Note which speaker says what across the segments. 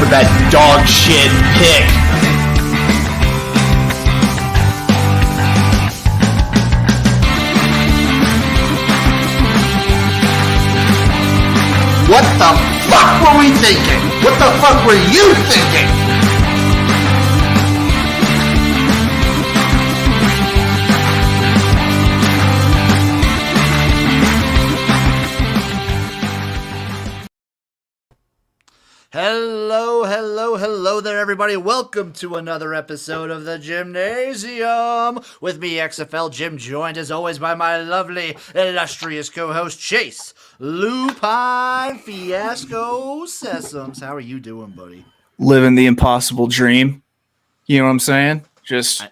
Speaker 1: for that dog shit pick. What the fuck were we thinking? What the fuck were you thinking?
Speaker 2: Hello there, everybody. Welcome to another episode of the Jimnasium. With me, XFL Jim, joined as always by my lovely, illustrious co-host, Chase, Lupine Fiasco, Sessoms. How are you doing, buddy?
Speaker 3: Living the impossible dream. You know what I'm saying? Just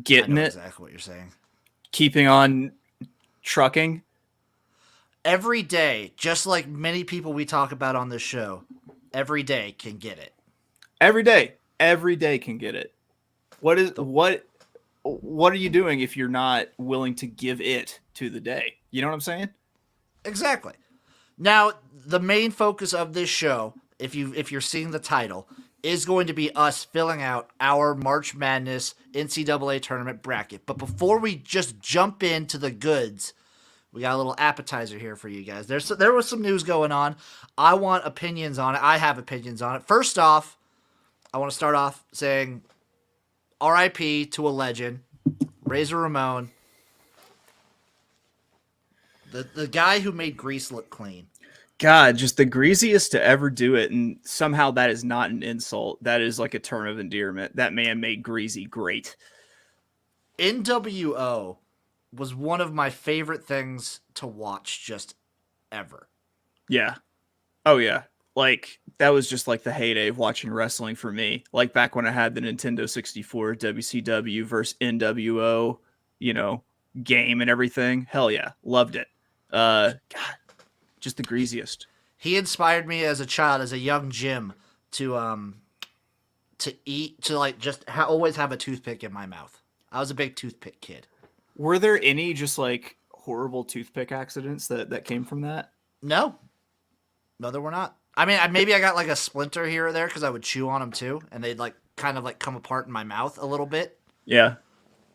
Speaker 3: getting it.
Speaker 2: Exactly what you're saying.
Speaker 3: Keeping on trucking.
Speaker 2: Every day, just like many people we talk about on this show, every day can get it.
Speaker 3: Every day can get it. What are you doing if you're not willing to give it to the day? You know what I'm saying?
Speaker 2: Exactly. Now, the main focus of this show, if you're seeing the title, is going to be us filling out our March Madness NCAA Tournament bracket. But before we just jump into the goods, we got a little appetizer here for you guys. There was some news going on. I want opinions on it. I have opinions on it. First off, I want to start off saying RIP to a legend, Razor Ramon, the guy who made Grease look clean.
Speaker 3: God, just the greasiest to ever do it, and somehow that is not an insult. That is like a term of endearment. That man made Greasy great.
Speaker 2: NWO was one of my favorite things to watch just ever.
Speaker 3: Yeah. Oh, yeah. Like, that was just like the heyday of watching wrestling for me. Like back when I had the Nintendo 64 WCW versus NWO, game and everything. Hell yeah. Loved it. God, just the greasiest.
Speaker 2: He inspired me as a child, as a young Jim, to always have a toothpick in my mouth. I was a big toothpick kid.
Speaker 3: Were there any just like horrible toothpick accidents that came from that?
Speaker 2: No, there were not. I mean, maybe I got like a splinter here or there because I would chew on them too, and they'd like kind of like come apart in my mouth a little bit.
Speaker 3: Yeah,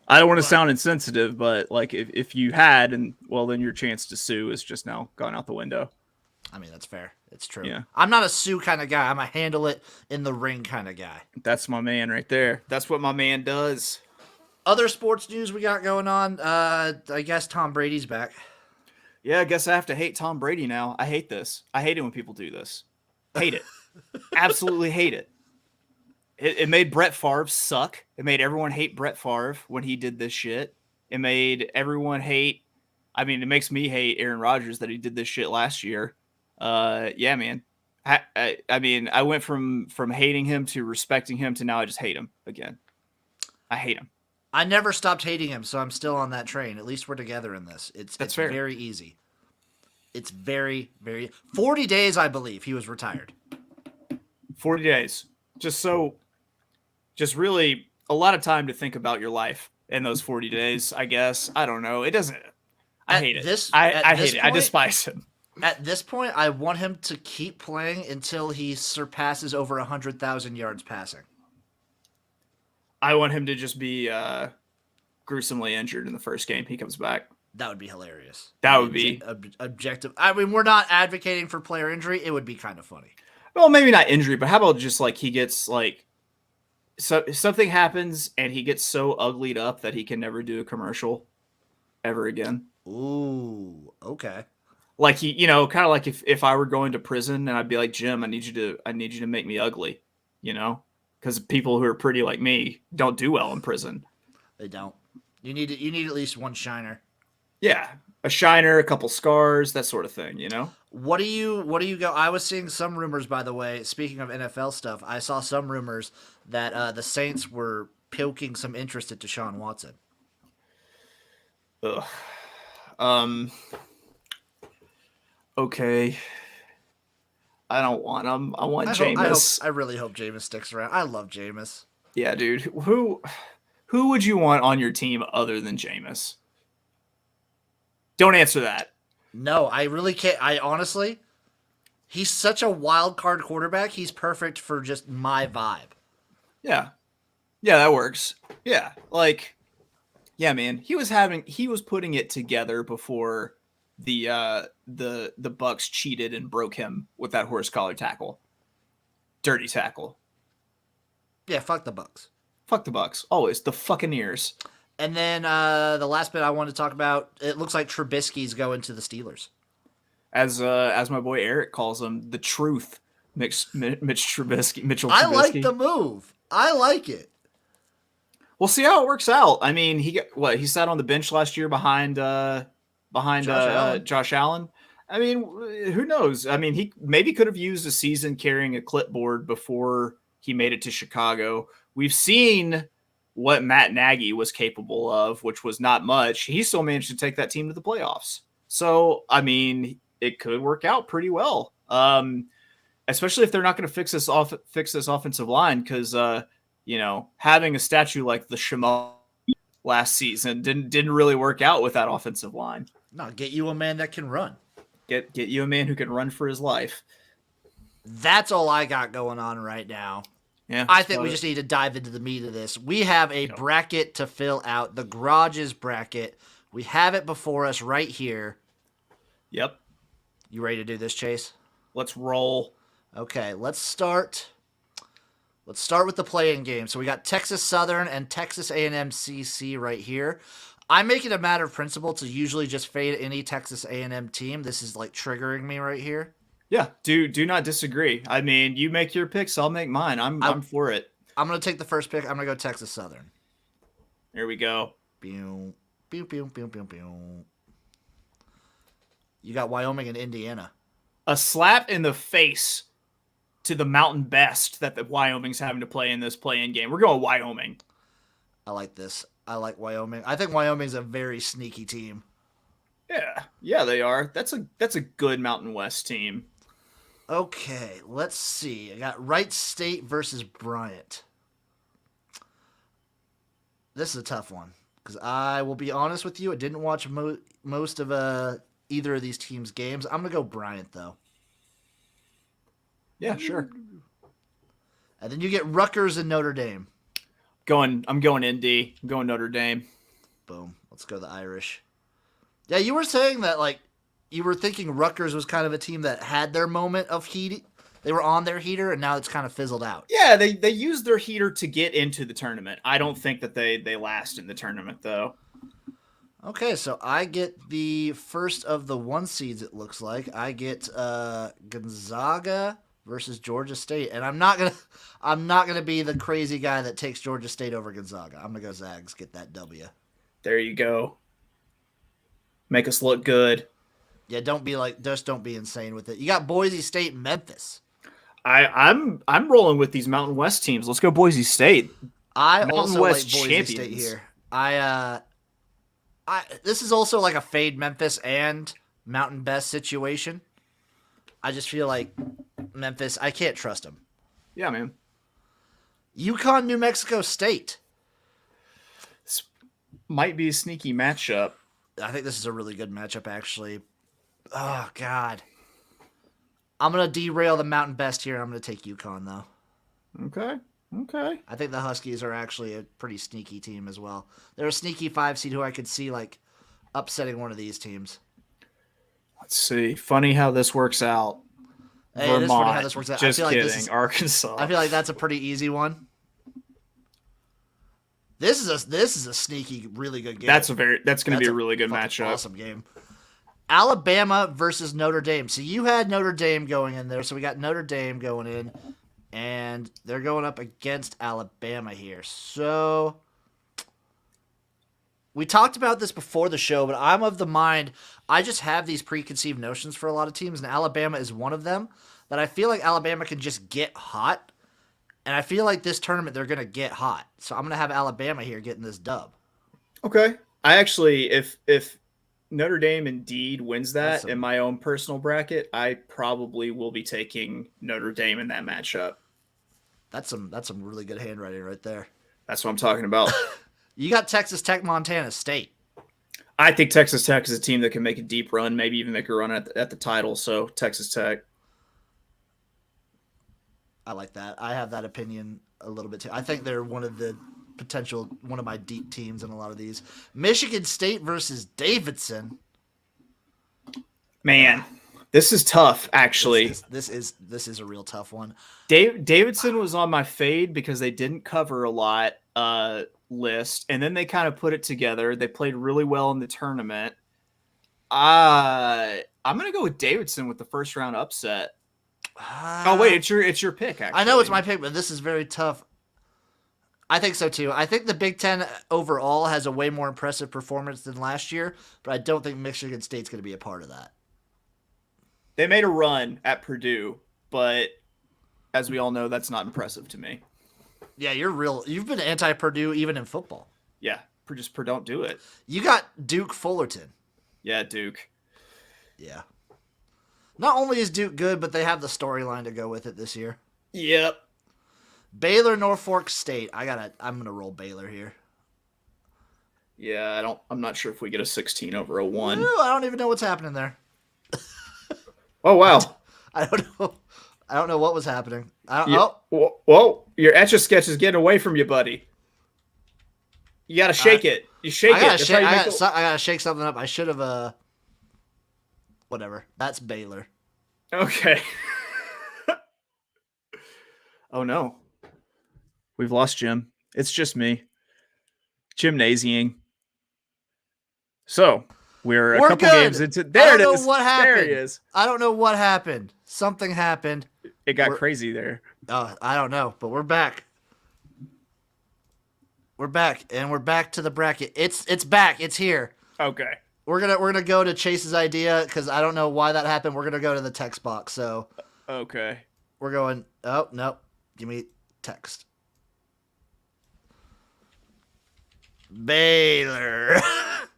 Speaker 3: I don't want to sound insensitive, but like if you had, then your chance to sue is just now gone out the window.
Speaker 2: I mean, that's fair. It's true.
Speaker 3: Yeah. I'm
Speaker 2: not a sue kind of guy. I'm a handle it in the ring kind of guy.
Speaker 3: That's my man right there. That's what my man does.
Speaker 2: Other sports news we got going on. I guess Tom Brady's back.
Speaker 3: Yeah, I guess I have to hate Tom Brady now. I hate this. I hate it when people do this. Hate it. Absolutely hate it. It made Brett Favre suck. It made everyone hate Brett Favre when he did this shit. It made everyone hate. I mean, it makes me hate Aaron Rodgers that he did this shit last year. Yeah, man. I mean, I went from hating him to respecting him to now I just hate him again. I hate him.
Speaker 2: I never stopped hating him, so I'm still on that train. At least we're together in this. It's
Speaker 3: fair.
Speaker 2: Very easy. It's very, very... 40 days, I believe, he was retired.
Speaker 3: 40 days. Just really a lot of time to think about your life in those 40 days, I guess. I don't know. It doesn't... I hate it. I hate it. I despise him.
Speaker 2: At this point, I want him to keep playing until he surpasses over 100,000 yards passing.
Speaker 3: I want him to just be gruesomely injured in the first game he comes back.
Speaker 2: That would be hilarious.
Speaker 3: That would be
Speaker 2: objective. I mean, we're not advocating for player injury. It would be kind of funny.
Speaker 3: Well, maybe not injury, but how about just like he gets like something happens and he gets so uglied up that he can never do a commercial ever again.
Speaker 2: Ooh, okay.
Speaker 3: Like he, kind of like if I were going to prison and I'd be like, Jim, I need you to make me ugly, because people who are pretty like me don't do well in prison.
Speaker 2: They don't. You need at least one shiner.
Speaker 3: Yeah, a shiner, a couple scars, that sort of thing.
Speaker 2: What do you go? I was seeing some rumors, by the way. Speaking of NFL stuff, I saw some rumors that the Saints were poking some interest into Deshaun Watson.
Speaker 3: Ugh. Okay. I don't want him. I want Jameis.
Speaker 2: I really hope Jameis sticks around. I love Jameis.
Speaker 3: Yeah, dude. Who would you want on your team other than Jameis? Don't answer that.
Speaker 2: No, I really can't. I honestly, He's such a wild card quarterback. He's perfect for just my vibe.
Speaker 3: Yeah. Yeah, that works. Yeah. Like, yeah, man. He was putting it together before the Bucks cheated and broke him with that horse collar tackle. Dirty tackle.
Speaker 2: Yeah, fuck the Bucks.
Speaker 3: Fuck the Bucks. Always. The fucking ears.
Speaker 2: And then the last bit I want to talk about, it looks like Trubisky's going to the Steelers.
Speaker 3: As my boy Eric calls him, the truth. Mitchell Trubisky.
Speaker 2: I like the move. I like it.
Speaker 3: We'll see how it works out. I mean, he sat on the bench last year behind Josh Allen. I mean, who knows? I mean, he maybe could have used a season carrying a clipboard before he made it to Chicago. We've seen what Matt Nagy was capable of, which was not much. He still managed to take that team to the playoffs. So, I mean, it could work out pretty well. Especially if they're not going to fix this offensive line, because having a statue like the Shamo last season didn't really work out with that offensive line.
Speaker 2: No, get you a man that can run.
Speaker 3: Get you a man who can run for his life.
Speaker 2: That's all I got going on right now.
Speaker 3: Yeah,
Speaker 2: I think we just need to dive into the meat of this. We have a bracket to fill out, the Garages bracket. We have it before us right here.
Speaker 3: Yep.
Speaker 2: You ready to do this, Chase?
Speaker 3: Let's roll.
Speaker 2: Okay, let's start. Let's start with the play-in game. So we got Texas Southern and Texas A&M CC right here. I make it a matter of principle to usually just fade any Texas A&M team. This is like triggering me right here.
Speaker 3: Yeah, do not disagree. I mean, you make your picks, I'll make mine. I'm for it.
Speaker 2: I'm going to take the first pick. I'm going to go Texas Southern.
Speaker 3: There we go.
Speaker 2: Pew, pew, pew, pew, pew, pew. You got Wyoming and Indiana.
Speaker 3: A slap in the face to the Mountain Best that the Wyoming's having to play in this play-in game. We're going Wyoming.
Speaker 2: I like this. I like Wyoming. I think Wyoming's a very sneaky team.
Speaker 3: Yeah, they are. That's a good Mountain West team.
Speaker 2: Okay, let's see. I got Wright State versus Bryant. This is a tough one because I will be honest with you. I didn't watch most of either of these teams' games. I'm gonna go Bryant though.
Speaker 3: Yeah, sure.
Speaker 2: And then you get Rutgers and Notre Dame.
Speaker 3: I'm going Indy. I'm going Notre Dame.
Speaker 2: Boom. Let's go the Irish. Yeah, you were saying that like you were thinking Rutgers was kind of a team that had their moment of heat. They were on their heater, and now it's kind of fizzled out.
Speaker 3: Yeah, they used their heater to get into the tournament. I don't think that they last in the tournament, though.
Speaker 2: Okay, so I get the first of the 1 seeds, it looks like. I get Gonzaga versus Georgia State. And I'm not gonna be the crazy guy that takes Georgia State over Gonzaga. I'm gonna go Zags, get that W.
Speaker 3: There you go. Make us look good.
Speaker 2: Yeah, don't be insane with it. You got Boise State, Memphis.
Speaker 3: I'm rolling with these Mountain West teams. Let's go Boise State.
Speaker 2: I
Speaker 3: Mountain
Speaker 2: also
Speaker 3: West
Speaker 2: like Boise
Speaker 3: champions.
Speaker 2: State here. This is also like a fade Memphis and Mountain Best situation. I just feel like Memphis, I can't trust them.
Speaker 3: Yeah, man.
Speaker 2: UConn, New Mexico State.
Speaker 3: This might be a sneaky matchup.
Speaker 2: I think this is a really good matchup, actually. Oh, God. I'm going to derail the Mountain Best here. I'm going to take UConn, though.
Speaker 3: Okay.
Speaker 2: I think the Huskies are actually a pretty sneaky team as well. They're a sneaky 5 seed who I could see like upsetting one of these teams.
Speaker 3: Let's see. Funny how this works out.
Speaker 2: Hey,
Speaker 3: Vermont.
Speaker 2: it is funny how this works out.
Speaker 3: Just
Speaker 2: I feel
Speaker 3: kidding.
Speaker 2: like
Speaker 3: Arkansas.
Speaker 2: I feel like that's a pretty easy one. This is a sneaky, really good game.
Speaker 3: That's going to be a really good matchup.
Speaker 2: Awesome game. Alabama versus Notre Dame. So you had Notre Dame going in there. So we got Notre Dame going in. And they're going up against Alabama here. So we talked about this before the show, but I'm of the mind, I just have these preconceived notions for a lot of teams, and Alabama is one of them, that I feel like Alabama can just get hot. And I feel like this tournament, they're going to get hot. So I'm going to have Alabama here getting this dub.
Speaker 3: Okay. I actually, if Notre Dame indeed wins that in my own personal bracket, I probably will be taking Notre Dame in that matchup.
Speaker 2: That's some really good handwriting right there.
Speaker 3: That's what I'm talking about.
Speaker 2: You got Texas Tech, Montana State.
Speaker 3: I think Texas Tech is a team that can make a deep run, maybe even make a run at the title. So Texas Tech.
Speaker 2: I like that. I have that opinion a little bit too. I think they're one of my deep teams in a lot of these. Michigan State versus Davidson.
Speaker 3: Man, this is tough, actually.
Speaker 2: This is a real tough one.
Speaker 3: Davidson was on my fade because they didn't cover a lot list, and then they kind of put it together. They played really well in the tournament. I'm gonna go with Davidson with the first round upset. Oh wait, it's your pick. Actually,
Speaker 2: I know it's my pick, but this is very tough. I think so too. I think the Big Ten overall has a way more impressive performance than last year, but I don't think Michigan State's going to be a part of that.
Speaker 3: They made a run at Purdue, but as we all know, that's not impressive to me.
Speaker 2: Yeah, you've been anti-Purdue even in football.
Speaker 3: Yeah, just don't do it.
Speaker 2: You got Duke Fullerton.
Speaker 3: Yeah, Duke.
Speaker 2: Yeah. Not only is Duke good, but they have the storyline to go with it this year.
Speaker 3: Yep.
Speaker 2: Baylor, Norfolk State. I'm gonna roll Baylor here.
Speaker 3: Yeah, I'm not sure if we get a 16 over a 1.
Speaker 2: Ooh, I don't even know what's happening there.
Speaker 3: Oh wow.
Speaker 2: I don't know what was happening.
Speaker 3: Whoa, your Etch-a-Sketch is getting away from you, buddy. You gotta shake it. You shake
Speaker 2: I
Speaker 3: it.
Speaker 2: gotta shake something up. I should have whatever. That's Baylor.
Speaker 3: Okay. Oh no. We've lost Jim. It's just me. Gymnasium. So we're a couple
Speaker 2: good.
Speaker 3: games into. There it is.
Speaker 2: I don't know what happened.
Speaker 3: There he is.
Speaker 2: I don't know what happened. Something happened.
Speaker 3: It got crazy there.
Speaker 2: I don't know, but we're back. We're back, and we're back to the bracket. It's back. It's here.
Speaker 3: Okay.
Speaker 2: We're gonna go to Chase's idea because I don't know why that happened. We're gonna go to the text box. So
Speaker 3: okay,
Speaker 2: we're going. Oh no, give me text. Baylor.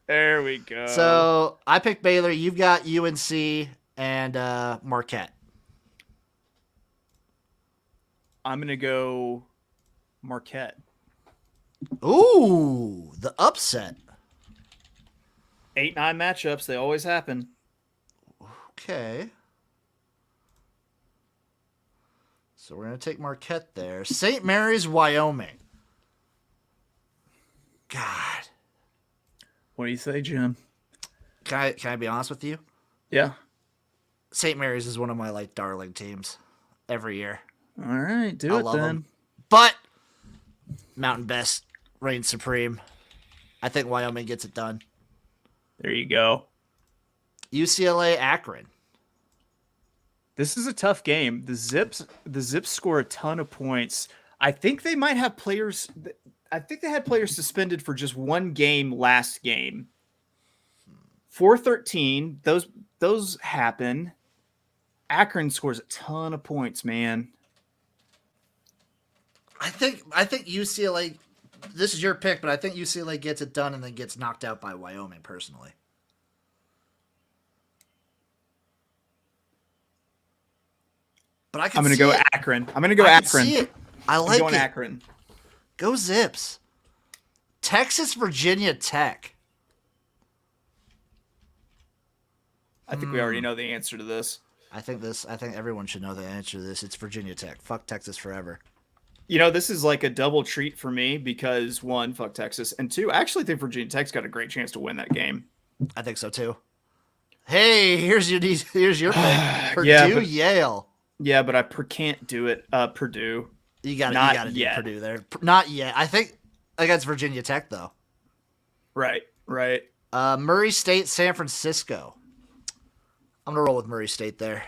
Speaker 3: There we go.
Speaker 2: So I picked Baylor. You've got UNC and Marquette.
Speaker 3: I'm gonna go Marquette.
Speaker 2: Ooh, the upset.
Speaker 3: 8-9 matchups. They always happen.
Speaker 2: Okay. So we're going to take Marquette there. St. Mary's, Wyoming. God.
Speaker 3: What do you say, Jim?
Speaker 2: Can I be honest with you?
Speaker 3: Yeah.
Speaker 2: St. Mary's is one of my darling teams every year.
Speaker 3: All right, do it then. Them.
Speaker 2: But Mountain Best reigns supreme. I think Wyoming gets it done.
Speaker 3: There you go.
Speaker 2: UCLA, Akron.
Speaker 3: This is a tough game. The Zips score a ton of points. I think they might have players. I think they had players suspended for just one game last game. 4-13. Those happen. Akron scores a ton of points, man.
Speaker 2: I think UCLA. This is your pick, but I think UCLA gets it done and then gets knocked out by Wyoming, personally. But I'm going to
Speaker 3: go Akron. I'm going to go Akron.
Speaker 2: See it. I like it.
Speaker 3: Akron.
Speaker 2: Go Zips. Texas, Virginia Tech.
Speaker 3: I think we already know the answer to this.
Speaker 2: I think everyone should know the answer to this. It's Virginia Tech. Fuck Texas forever.
Speaker 3: You know, this is like a double treat for me because, one, fuck Texas, and two, I actually think Virginia Tech's got a great chance to win that game.
Speaker 2: I think so too. Hey, here's your pick. Purdue, Yale.
Speaker 3: Yeah, but I can't do it. Purdue.
Speaker 2: You got to do Purdue there. Not yet. I think against Virginia Tech though.
Speaker 3: Right.
Speaker 2: Murray State, San Francisco. I'm gonna roll with Murray State there.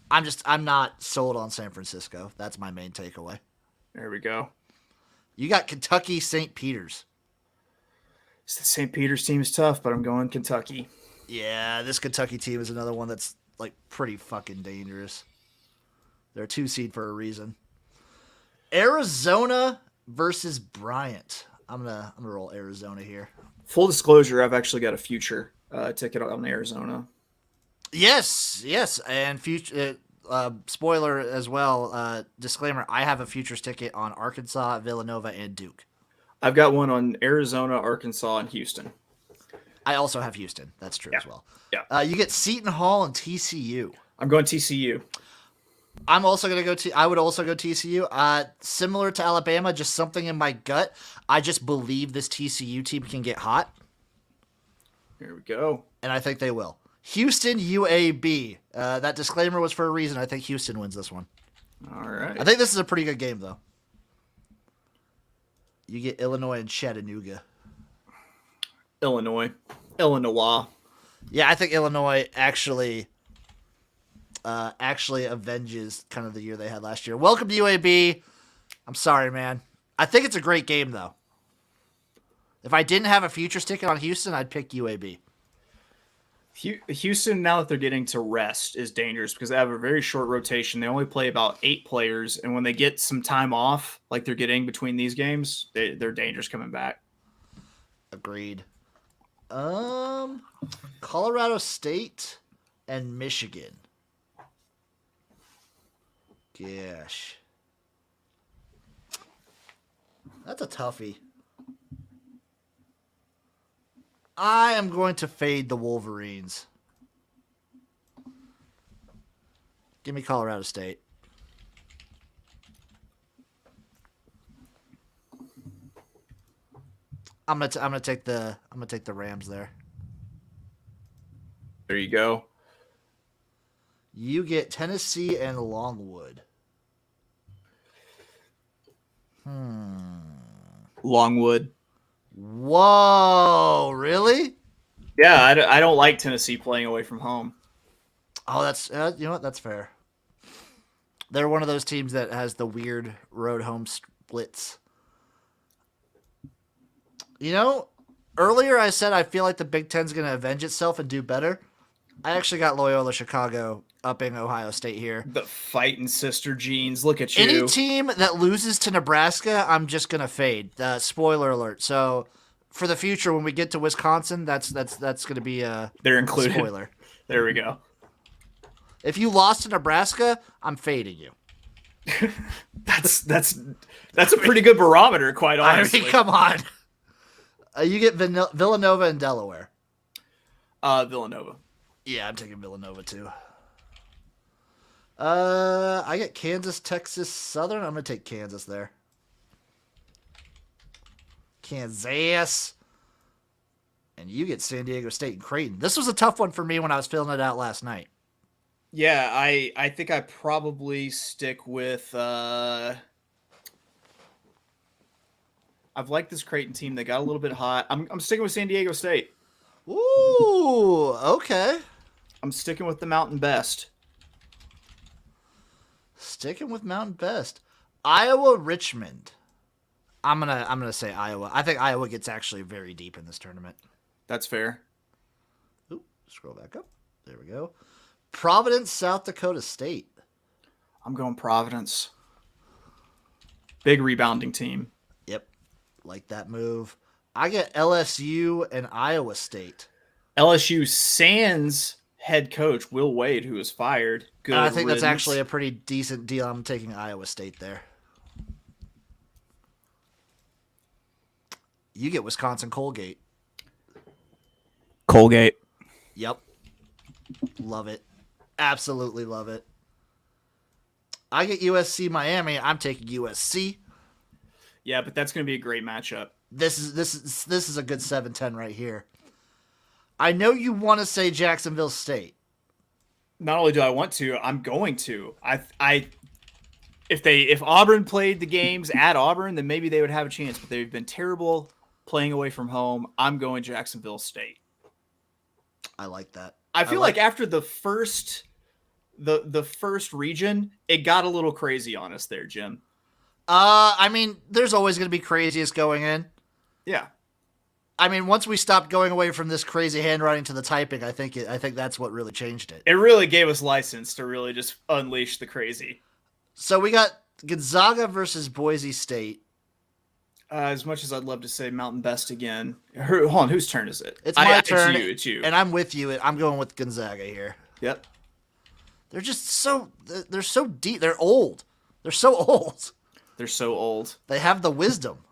Speaker 2: I'm not sold on San Francisco. That's my main takeaway.
Speaker 3: There we go.
Speaker 2: You got Kentucky, St. Peter's.
Speaker 3: The St. Peter's team is tough, but I'm going Kentucky.
Speaker 2: Yeah, this Kentucky team is another one that's pretty fucking dangerous. They're a 2 seed for a reason. Arizona versus Bryant. I'm gonna roll Arizona here.
Speaker 3: Full disclosure, I've actually got a future ticket on Arizona.
Speaker 2: Yes, and future spoiler as well. Disclaimer: I have a futures ticket on Arkansas, Villanova, and Duke.
Speaker 3: I've got one on Arizona, Arkansas, and Houston.
Speaker 2: I also have Houston. That's true as well.
Speaker 3: Yeah.
Speaker 2: You get Seton Hall and TCU.
Speaker 3: I'm going TCU.
Speaker 2: I'm also gonna go. I would also go TCU. Similar to Alabama, just something in my gut. I just believe this TCU team can get hot.
Speaker 3: Here we go.
Speaker 2: And I think they will. Houston UAB. That disclaimer was for a reason. I think Houston wins this one.
Speaker 3: All right.
Speaker 2: I think this is a pretty good game, though. You get Illinois and Chattanooga.
Speaker 3: Illinois.
Speaker 2: Yeah, I think Illinois actually avenges kind of the year they had last year. Welcome to UAB. I'm sorry, man. I think it's a great game, though. If I didn't have a futures ticket on Houston, I'd pick UAB.
Speaker 3: Houston, now that they're getting to rest, is dangerous because they have a very short rotation. They only play about 8 players, and when they get some time off, like they're getting between these games, they're dangerous coming back.
Speaker 2: Agreed. Colorado State and Michigan. Gosh. That's a toughie. I am going to fade the Wolverines. Give me Colorado State. I'm gonna take the Rams there.
Speaker 3: There you go.
Speaker 2: You get Tennessee and Longwood.
Speaker 3: Longwood.
Speaker 2: Whoa, really?
Speaker 3: Yeah, I don't like Tennessee playing away from home.
Speaker 2: Oh, that's you know what? That's fair. They're one of those teams that has the weird road home splits. You know, earlier I said I feel like the Big Ten's going to avenge itself and do better. I actually got Loyola Chicago upping Ohio State here.
Speaker 3: The fighting sister jeans. Look at you.
Speaker 2: Any team that loses to Nebraska, I'm just going to fade. Spoiler alert. So for the future, when we get to Wisconsin, that's going to be a
Speaker 3: They're included.
Speaker 2: Spoiler.
Speaker 3: There we go.
Speaker 2: If you lost to Nebraska, I'm fading you.
Speaker 3: That's a pretty good barometer, quite honestly.
Speaker 2: I mean, come on. You get Villanova and Delaware.
Speaker 3: Villanova.
Speaker 2: Yeah, I'm taking Villanova too. I get Kansas, Texas, Southern. I'm gonna take Kansas there. Kansas. And you get San Diego State and Creighton. This was a tough one for me when I was filling it out last night.
Speaker 3: Yeah, I think I probably stick with I've liked this Creighton team. They got a little bit hot. I'm sticking with San Diego State.
Speaker 2: Ooh, okay.
Speaker 3: I'm sticking with the Mountain Best.
Speaker 2: Sticking with Mountain Best. Iowa, Richmond. I'm gonna say Iowa. I think Iowa gets actually very deep in this tournament.
Speaker 3: That's fair.
Speaker 2: Ooh, scroll back up. There we go. Providence, South Dakota State.
Speaker 3: I'm going Providence. Big rebounding team.
Speaker 2: Yep. Like that move. I get LSU and Iowa State.
Speaker 3: LSU sans head coach Will Wade, who was fired. Good.
Speaker 2: I think
Speaker 3: riddance.
Speaker 2: that's actually a pretty decent deal. I'm taking Iowa State there. You get Wisconsin Colgate.
Speaker 3: Colgate.
Speaker 2: Yep. Love it. Absolutely love it. I get USC Miami. I'm taking USC.
Speaker 3: Yeah, but that's going to be a great matchup.
Speaker 2: This is a good 7-10 right here. I know you want to say Jacksonville State.
Speaker 3: Not only do I want to, I'm going to. If Auburn played the games at Auburn, then maybe they would have a chance. But they've been terrible playing away from home. I'm going Jacksonville State.
Speaker 2: I like that.
Speaker 3: I feel like after the first region, it got a little crazy on us there, Jim.
Speaker 2: I mean, there's always going to be craziest going in.
Speaker 3: Yeah.
Speaker 2: I mean, once we stopped going away from this crazy handwriting to the typing, I think that's what really changed it.
Speaker 3: It really gave us license to really just unleash the crazy.
Speaker 2: So we got Gonzaga versus Boise State.
Speaker 3: As much as I'd love to say Mountain Best again. Hold on, whose turn is it?
Speaker 2: It's my turn.
Speaker 3: It's you.
Speaker 2: And I'm with you. I'm going with Gonzaga here.
Speaker 3: Yep.
Speaker 2: They're so deep. They're old. They're so old.
Speaker 3: They're so old.
Speaker 2: They have the wisdom.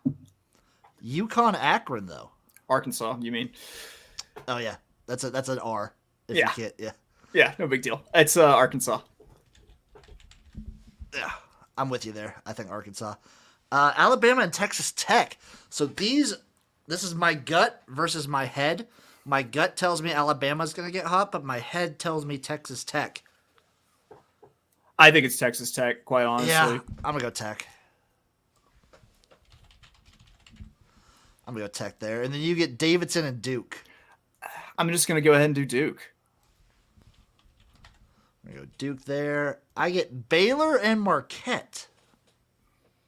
Speaker 2: UConn Akron, though.
Speaker 3: Arkansas, you mean?
Speaker 2: Oh, yeah. That's an R. If
Speaker 3: Yeah.
Speaker 2: You can't, yeah.
Speaker 3: Yeah, no big deal. It's Arkansas.
Speaker 2: Yeah, I'm with you there. I think Arkansas. Alabama and Texas Tech. So this is my gut versus my head. My gut tells me Alabama's going to get hot, but my head tells me Texas Tech.
Speaker 3: I think it's Texas Tech, quite honestly.
Speaker 2: Yeah, I'm going to go Tech. I'm going to go Tech there. And then you get Davidson and Duke.
Speaker 3: I'm just going to go ahead and do Duke.
Speaker 2: I'm going to go Duke there. I get Baylor and Marquette.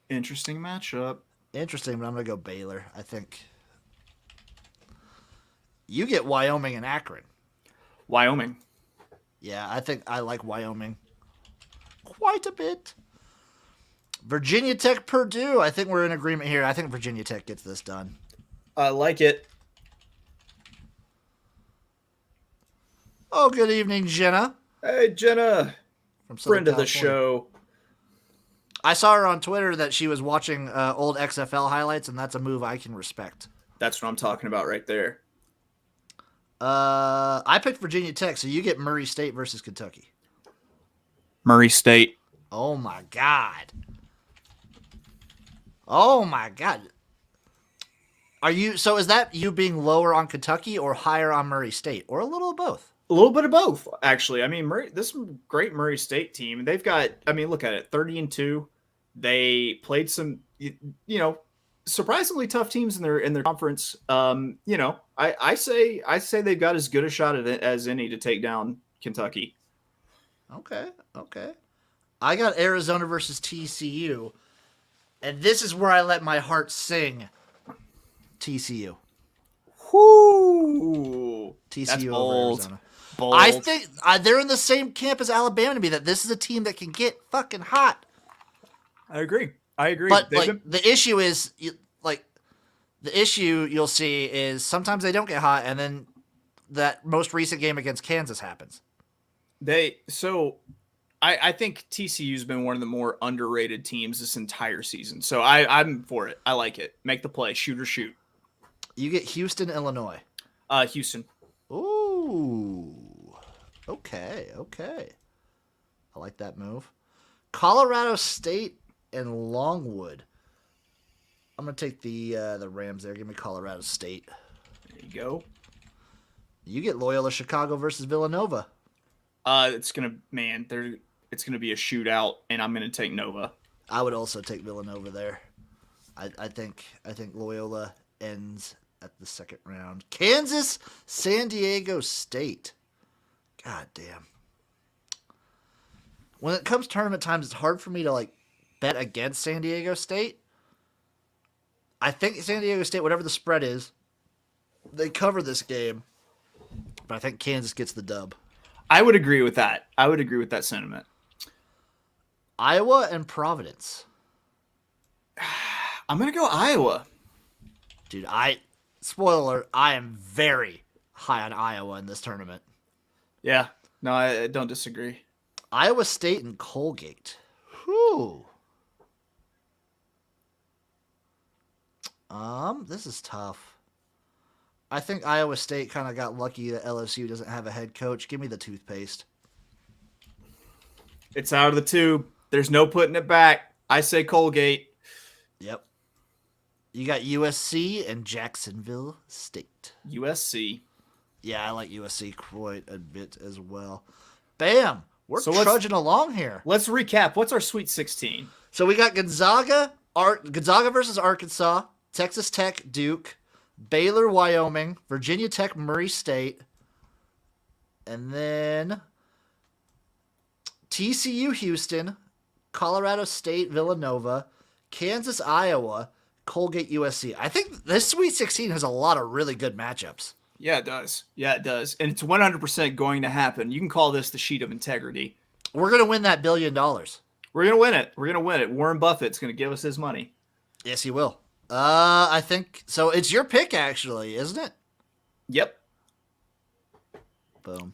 Speaker 3: Interesting matchup.
Speaker 2: Interesting, but I'm going to go Baylor, I think. You get Wyoming and Akron.
Speaker 3: Wyoming.
Speaker 2: Yeah, I think I like Wyoming quite a bit. Virginia Tech, Purdue. I think we're in agreement here. I think Virginia Tech gets this done.
Speaker 3: I like it.
Speaker 2: Oh, good evening, Jenna.
Speaker 3: Hey, Jenna.
Speaker 2: From Southern
Speaker 3: Friend of the
Speaker 2: California.
Speaker 3: show.
Speaker 2: I saw her on Twitter that she was watching old XFL highlights, and that's a move I can respect.
Speaker 3: That's what I'm talking about right there.
Speaker 2: I picked Virginia Tech, so you get Murray State versus Kentucky.
Speaker 3: Murray State.
Speaker 2: Oh, my God. Oh, my God. So is that you being lower on Kentucky or higher on Murray State, or a little of both?
Speaker 3: A little bit of both, actually. I mean, this is a great Murray State team. They've got, I mean, look at it, 30-2. They played some, surprisingly tough teams in their conference. I say they've got as good a shot at it as any to take down Kentucky.
Speaker 2: Okay. I got Arizona versus TCU, and this is where I let my heart sing. TCU.
Speaker 3: Whoo!
Speaker 2: TCU
Speaker 3: That's
Speaker 2: over
Speaker 3: bold.
Speaker 2: Arizona.
Speaker 3: Bold.
Speaker 2: I think they're in the same camp as Alabama to me, that this is a team that can get fucking hot.
Speaker 3: I agree.
Speaker 2: But the issue is, the issue you'll see is sometimes they don't get hot, and then that most recent game against Kansas happens.
Speaker 3: I think TCU's been one of the more underrated teams this entire season. So I'm for it. I like it. Make the play. Shoot or shoot.
Speaker 2: You get Houston, Illinois.
Speaker 3: Houston.
Speaker 2: Ooh. Okay. I like that move. Colorado State and Longwood. I'm gonna take the Rams there. Give me Colorado State.
Speaker 3: There you go.
Speaker 2: You get Loyola Chicago versus Villanova.
Speaker 3: It's gonna be a shootout, and I'm gonna take Nova.
Speaker 2: I would also take Villanova there. I think Loyola ends at the second round. Kansas, San Diego State. God damn. When it comes tournament times, it's hard for me to bet against San Diego State. I think San Diego State, whatever the spread is, they cover this game. But I think Kansas gets the dub.
Speaker 3: I would agree with that. I would agree with that sentiment.
Speaker 2: Iowa and Providence.
Speaker 3: I'm going to go Iowa.
Speaker 2: Dude, spoiler alert, I am very high on Iowa in this tournament.
Speaker 3: Yeah. No, I don't disagree.
Speaker 2: Iowa State and Colgate. Whew. This is tough. I think Iowa State kind of got lucky that LSU doesn't have a head coach. Give me the toothpaste.
Speaker 3: It's out of the tube. There's no putting it back. I say Colgate.
Speaker 2: Yep. You got USC and Jacksonville State.
Speaker 3: USC.
Speaker 2: Yeah, I like USC quite a bit as well. Bam! We're
Speaker 3: So
Speaker 2: trudging along here.
Speaker 3: Let's recap. What's our Sweet 16?
Speaker 2: So we got Gonzaga versus Arkansas, Texas Tech, Duke, Baylor, Wyoming, Virginia Tech, Murray State, and then TCU, Houston, Colorado State, Villanova, Kansas, Iowa, Colgate, USC. I think this Sweet 16 has a lot of really good matchups.
Speaker 3: Yeah, it does. And it's 100% going to happen. You can call this the sheet of integrity.
Speaker 2: We're going to win that $1 billion.
Speaker 3: We're going to win it. Warren Buffett's going to give us his money.
Speaker 2: Yes, he will. I think so. It's your pick, actually, isn't it?
Speaker 3: Yep.
Speaker 2: Boom.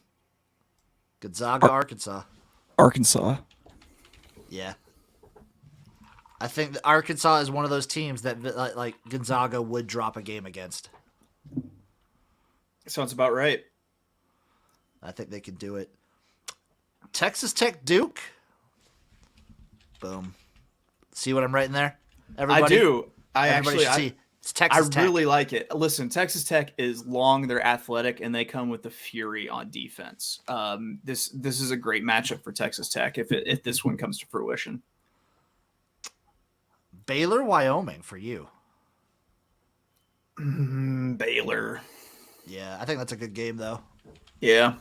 Speaker 2: Gonzaga, Arkansas.
Speaker 3: Arkansas.
Speaker 2: Yeah. I think that Arkansas is one of those teams that like Gonzaga would drop a game against.
Speaker 3: Sounds about right.
Speaker 2: I think they can do it. Texas Tech, Duke. Boom. See what I'm writing there? Everybody?
Speaker 3: I do.
Speaker 2: Everybody should see. It's Texas Tech.
Speaker 3: I really like it. Listen, Texas Tech is long, they're athletic, and they come with the fury on defense. This is a great matchup for Texas Tech if this one comes to fruition.
Speaker 2: Baylor, Wyoming for you.
Speaker 3: Baylor.
Speaker 2: Yeah, I think that's a good game, though.
Speaker 3: Yeah.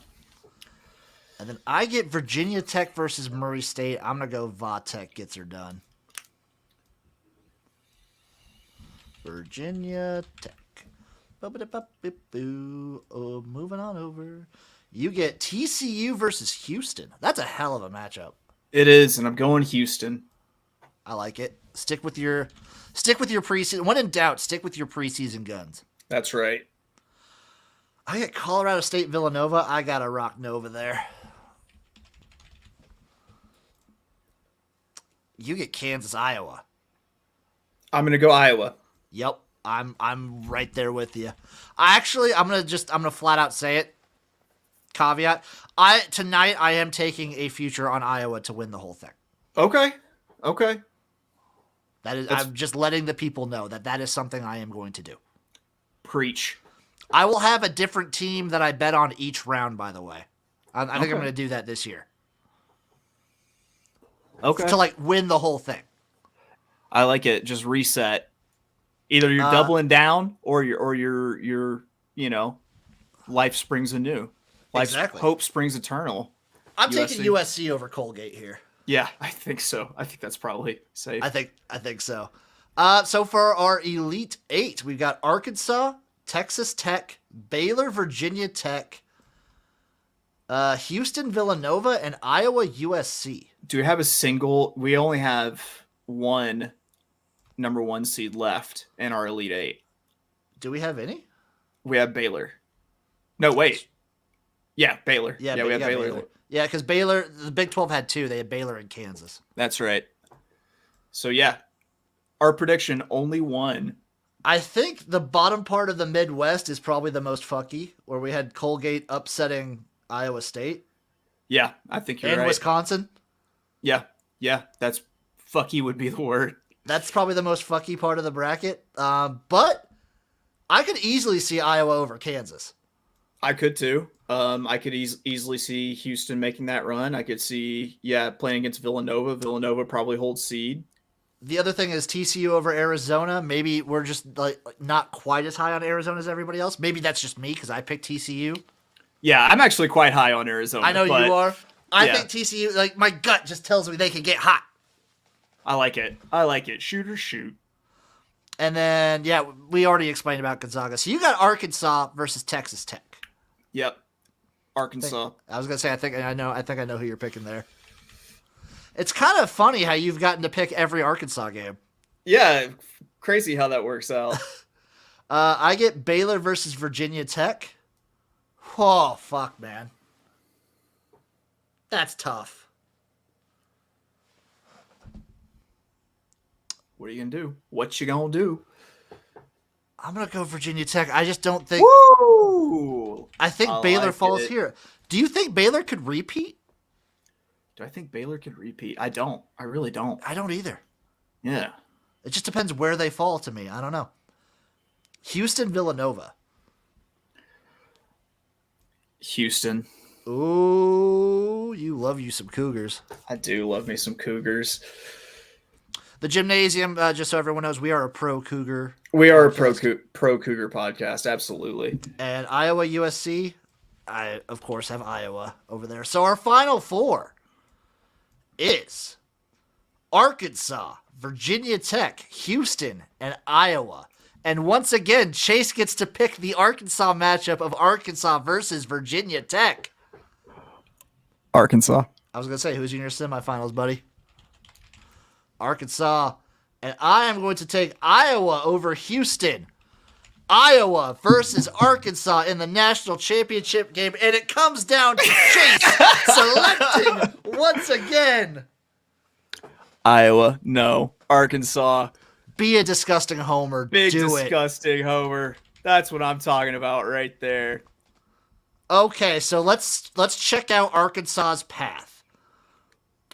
Speaker 2: And then I get Virginia Tech versus Murray State. I'm going to go Va Tech gets her done. Virginia Tech. Oh, moving on over. You get TCU versus Houston. That's a hell of a matchup.
Speaker 3: It is, and I'm going Houston.
Speaker 2: I like it. Stick with your preseason. When in doubt, stick with your preseason guns.
Speaker 3: That's right.
Speaker 2: I get Colorado State Villanova. I gotta rock Nova there. You get Kansas Iowa.
Speaker 3: I'm gonna go Iowa.
Speaker 2: Yep, I'm right there with you. I'm gonna flat out say it. Caveat: tonight I am taking a future on Iowa to win the whole thing.
Speaker 3: Okay.
Speaker 2: I'm just letting the people know that is something I am going to do.
Speaker 3: Preach.
Speaker 2: I will have a different team that I bet on each round. By the way, I think I'm going to do that this year.
Speaker 3: Okay.
Speaker 2: To win the whole thing.
Speaker 3: I like it. Just reset. Either you're doubling down or your life springs anew.
Speaker 2: Exactly.
Speaker 3: Hope springs eternal.
Speaker 2: I'm taking USC over Colgate here.
Speaker 3: Yeah, I think so. I think that's probably safe.
Speaker 2: I think so. So for our Elite Eight, we've got Arkansas, Texas Tech, Baylor, Virginia Tech, Houston, Villanova, and Iowa, USC.
Speaker 3: Do we have a single? We only have one number 1 seed left in our Elite Eight.
Speaker 2: Do we have any?
Speaker 3: We have Baylor. No, wait. Yeah, Baylor.
Speaker 2: Yeah,
Speaker 3: we have Baylor.
Speaker 2: Yeah, because Baylor, the Big 12 had 2. They had Baylor and Kansas.
Speaker 3: That's right. So, yeah, our prediction, only one.
Speaker 2: I think the bottom part of the Midwest is probably the most fucky, where we had Colgate upsetting Iowa State.
Speaker 3: Yeah, I think you're right.
Speaker 2: And Wisconsin.
Speaker 3: Yeah, that's fucky would be the word.
Speaker 2: That's probably the most fucky part of the bracket. But I could easily see Iowa over Kansas.
Speaker 3: I could too. I could easily see Houston making that run. I could see, playing against Villanova. Villanova probably holds seed.
Speaker 2: The other thing is TCU over Arizona. Maybe we're just not quite as high on Arizona as everybody else. Maybe that's just me because I picked TCU.
Speaker 3: Yeah, I'm actually quite high on Arizona.
Speaker 2: I know you are. I think TCU, my gut just tells me they can get hot.
Speaker 3: I like it. Shoot or shoot.
Speaker 2: And then, we already explained about Gonzaga. So you got Arkansas versus Texas Tech.
Speaker 3: Yep. Arkansas.
Speaker 2: I was gonna say I think I know who you're picking there. It's kind of funny how you've gotten to pick every Arkansas game.
Speaker 3: Yeah, crazy how that works out.
Speaker 2: I get Baylor versus Virginia Tech. Oh fuck, man, that's tough.
Speaker 3: What are you gonna do? What you gonna do?
Speaker 2: I'm gonna go Virginia Tech. I just don't think.
Speaker 3: Woo!
Speaker 2: I think Baylor falls here. Do you think Baylor could repeat?
Speaker 3: Do I think Baylor could repeat? I don't. I really don't.
Speaker 2: I don't either.
Speaker 3: Yeah.
Speaker 2: It just depends where they fall to me. I don't know. Houston, Villanova.
Speaker 3: Houston.
Speaker 2: Ooh, you love you some Cougars.
Speaker 3: I do love me some Cougars.
Speaker 2: The Jimnasium, just so everyone knows, we are a pro Cougar.
Speaker 3: We are a pro Cougar podcast, absolutely.
Speaker 2: And Iowa, USC, I, of course, have Iowa over there. So our final four is Arkansas, Virginia Tech, Houston, and Iowa. And once again, Chase gets to pick the Arkansas matchup of Arkansas versus Virginia Tech.
Speaker 3: Arkansas.
Speaker 2: I was going to say, who's in your semifinals, buddy? Arkansas. And I am going to take Iowa over Houston. Iowa versus Arkansas in the national championship game. And it comes down to Chase selecting once again.
Speaker 3: Iowa, no. Arkansas.
Speaker 2: Be a disgusting homer.
Speaker 3: Big
Speaker 2: Do
Speaker 3: disgusting homer. That's what I'm talking about right there.
Speaker 2: Okay, so let's check out Arkansas's path.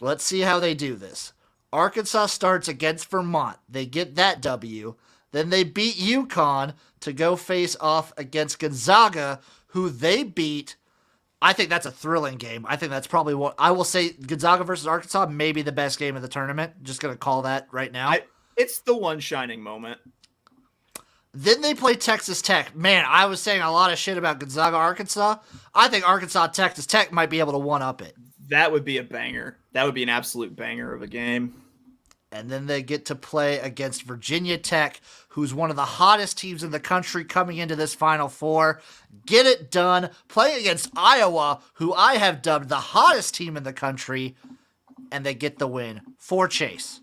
Speaker 2: Let's see how they do this. Arkansas starts against Vermont. They get that W. Then they beat UConn to go face off against Gonzaga, who they beat. I think that's a thrilling game. I think that's probably what I will say. Gonzaga versus Arkansas, maybe the best game of the tournament. Just going to call that right now.
Speaker 3: It's the one shining moment.
Speaker 2: Then they play Texas Tech. Man, I was saying a lot of shit about Gonzaga, Arkansas. I think Arkansas, Texas Tech might be able to one-up it.
Speaker 3: That would be a banger. That would be an absolute banger of a game.
Speaker 2: And then they get to play against Virginia Tech, who's one of the hottest teams in the country coming into this Final Four. Get it done. Playing against Iowa, who I have dubbed the hottest team in the country. And they get the win for Chase.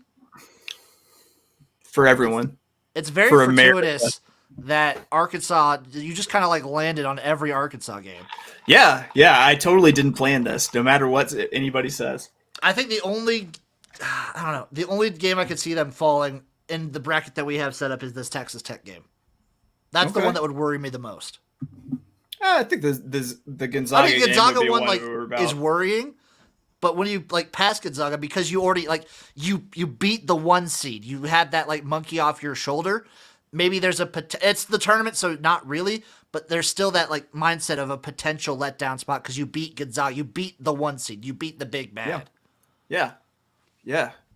Speaker 3: For everyone.
Speaker 2: It's very
Speaker 3: for
Speaker 2: fortuitous
Speaker 3: America.
Speaker 2: that Arkansas, you just kind of like landed on every Arkansas game.
Speaker 3: Yeah, I totally didn't plan this, no matter what anybody says.
Speaker 2: I think the only game I could see them falling in the bracket that we have set up is this Texas Tech game. That's the one that would worry me the most.
Speaker 3: I think the Gonzaga game would be
Speaker 2: one is worrying, but when you like pass Gonzaga because you already you beat the 1 seed, you had that like monkey off your shoulder. Maybe there's it's the tournament, so not really, but there's still that like mindset of a potential letdown spot because you beat Gonzaga, you beat the 1 seed, you beat the big bad.
Speaker 3: Yeah.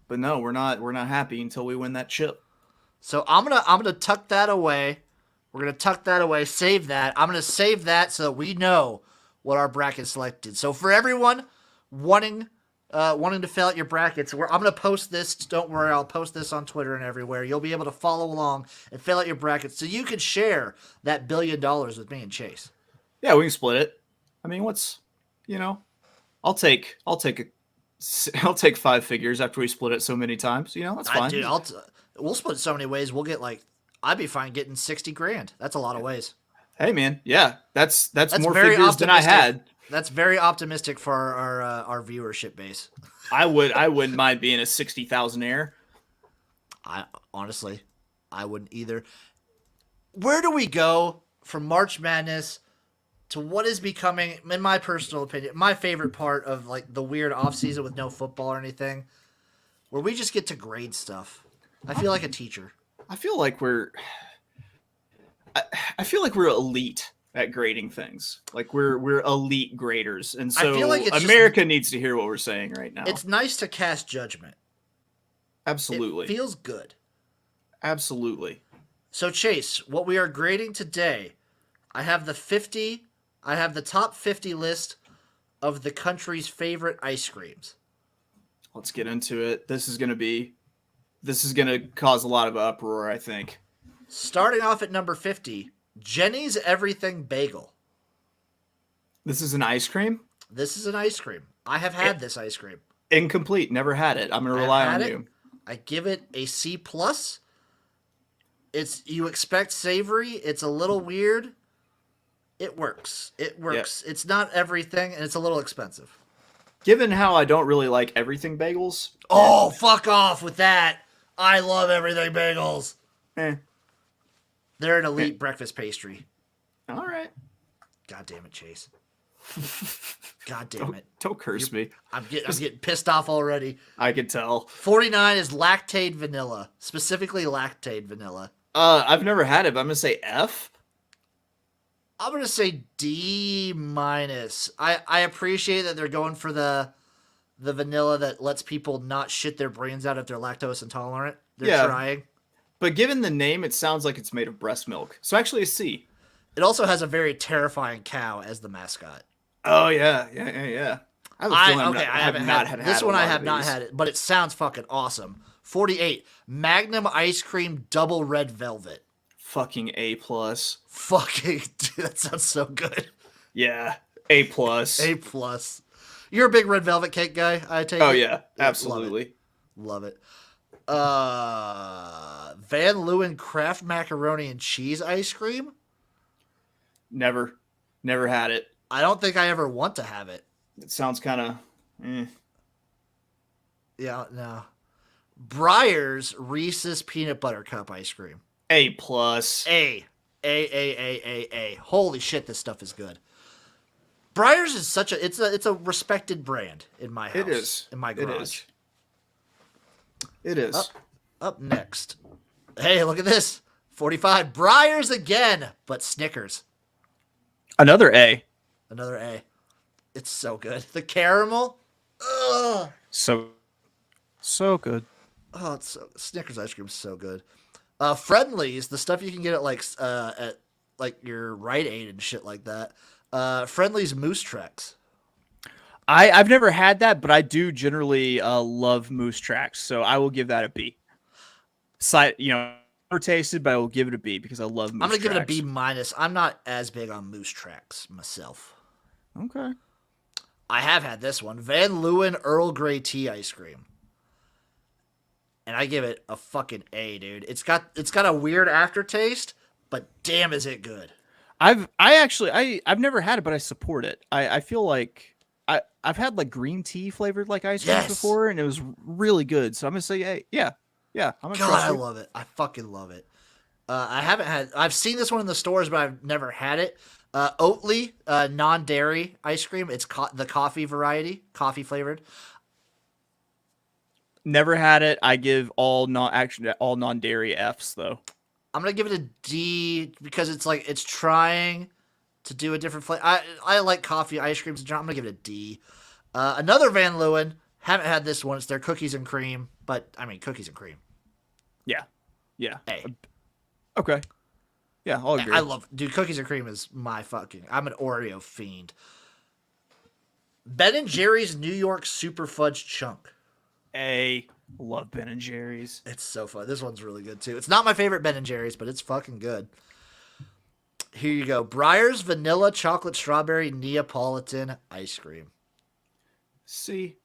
Speaker 3: But no, we're not happy until we win that chip.
Speaker 2: So I'm gonna tuck that away. We're gonna tuck that away, save that. I'm gonna save that so that we know what our bracket selected. So for everyone wanting to fill out your brackets, I'm gonna post this. Don't worry, I'll post this on Twitter and everywhere. You'll be able to follow along and fill out your brackets so you can share that $1 billion with me and Chase.
Speaker 3: Yeah, we can split it. I mean, I'll take 5 figures after we split it so many times. That's fine.
Speaker 2: Dude, we'll split it so many ways. We'll get I'd be fine getting $60,000. That's a lot of ways.
Speaker 3: Hey man, yeah, that's more figures than I had.
Speaker 2: That's very optimistic for our viewership base.
Speaker 3: I wouldn't mind being a 60,000-aire.
Speaker 2: I wouldn't either. Where do we go from March Madness to what is becoming, in my personal opinion, my favorite part of like the weird off season with no football or anything, where we just get to grade stuff? I feel like a teacher.
Speaker 3: I feel like we're elite at grading things. Like we're elite graders, and so I feel like America needs to hear what we're saying right now.
Speaker 2: It's nice to cast judgment.
Speaker 3: Absolutely,
Speaker 2: it feels good.
Speaker 3: Absolutely.
Speaker 2: So Chase, what we are grading today, I have the top 50 list of the country's favorite ice creams.
Speaker 3: Let's get into it. This is going to cause a lot of uproar, I think.
Speaker 2: Starting off at number 50, Jenny's Everything Bagel.
Speaker 3: This is an ice cream?
Speaker 2: This is an ice cream. I have had this ice cream.
Speaker 3: Incomplete. Never had it. I'm going to rely on you.
Speaker 2: I give it a C+. You expect savory. It's a little weird. It works. Yep. It's not everything, and it's a little expensive.
Speaker 3: Given how I don't really like everything bagels.
Speaker 2: Oh, fuck off with that. I love everything bagels. They're an elite breakfast pastry.
Speaker 3: All right.
Speaker 2: God damn it, Chase. God damn it.
Speaker 3: Don't curse me.
Speaker 2: I'm getting pissed off already.
Speaker 3: I can tell.
Speaker 2: 49 is lactate vanilla. Specifically lactate vanilla.
Speaker 3: I've never had it, but I'm going to say F.
Speaker 2: I'm going to say D-. I appreciate that they're going for the vanilla that lets people not shit their brains out if they're lactose intolerant. They're trying.
Speaker 3: But given the name, it sounds like it's made of breast milk. So actually a C.
Speaker 2: It also has a very terrifying cow as the mascot.
Speaker 3: Oh, yeah. I
Speaker 2: haven't had this one. I have not had it, but it sounds fucking awesome. 48, Magnum Ice Cream Double Red Velvet.
Speaker 3: Fucking A+.
Speaker 2: Fucking, dude, that sounds so good.
Speaker 3: Yeah, A+.
Speaker 2: A+. You're a big Red Velvet cake guy, I take it?
Speaker 3: Oh, yeah, absolutely.
Speaker 2: Love it. Van Leeuwen Kraft Macaroni and Cheese Ice Cream?
Speaker 3: Never had it.
Speaker 2: I don't think I ever want to have it.
Speaker 3: It sounds kind of
Speaker 2: Yeah, no. Breyer's Reese's Peanut Butter Cup Ice Cream.
Speaker 3: A+.
Speaker 2: A. Holy shit, this stuff is good. Breyer's is it's a respected brand in my house.
Speaker 3: It is.
Speaker 2: In my garage.
Speaker 3: It is. It is.
Speaker 2: Up next. Hey, look at this. 45. Briars again, but Snickers.
Speaker 3: Another A.
Speaker 2: Another A. It's so good. The caramel. Ugh.
Speaker 3: So good.
Speaker 2: Oh, Snickers ice cream is so good. Friendlies, the stuff you can get at your Rite Aid and shit like that. Friendlies Moose Tracks.
Speaker 3: I've never had that, but I do generally love Moose Tracks, so I will give that a B. Never tasted, but I will give it a B because I love Moose Tracks.
Speaker 2: I'm gonna give it a B minus. I'm not as big on Moose Tracks myself.
Speaker 3: Okay.
Speaker 2: I have had this one, Van Leeuwen Earl Grey tea ice cream, and I give it a fucking A, dude. It's got a weird aftertaste, but damn, is it good.
Speaker 3: I've never had it, but I support it. I feel like I've had like green tea flavored like ice cream before, and it was really good. So I'm gonna say, hey, yeah. I'm
Speaker 2: God, I love it. I fucking love it. I've seen this one in the stores, but I've never had it. Oatly, non-dairy ice cream. It's the coffee variety, coffee flavored.
Speaker 3: Never had it. I give all non-dairy Fs though.
Speaker 2: I'm gonna give it a D because it's trying to do a different flavor. I like coffee ice creams. I'm gonna give it a D. Another Van Leeuwen. Haven't had this one. It's their cookies and cream, but I mean cookies and cream.
Speaker 3: Yeah.
Speaker 2: A.
Speaker 3: Okay. Yeah, I'll agree.
Speaker 2: Dude, cookies and cream is I'm an Oreo fiend. Ben and Jerry's New York Super Fudge Chunk.
Speaker 3: A. Love Ben and Jerry's.
Speaker 2: It's so fun. This one's really good too. It's not my favorite Ben and Jerry's, but it's fucking good. Here you go. Breyers Vanilla Chocolate Strawberry Neapolitan Ice Cream.
Speaker 3: C.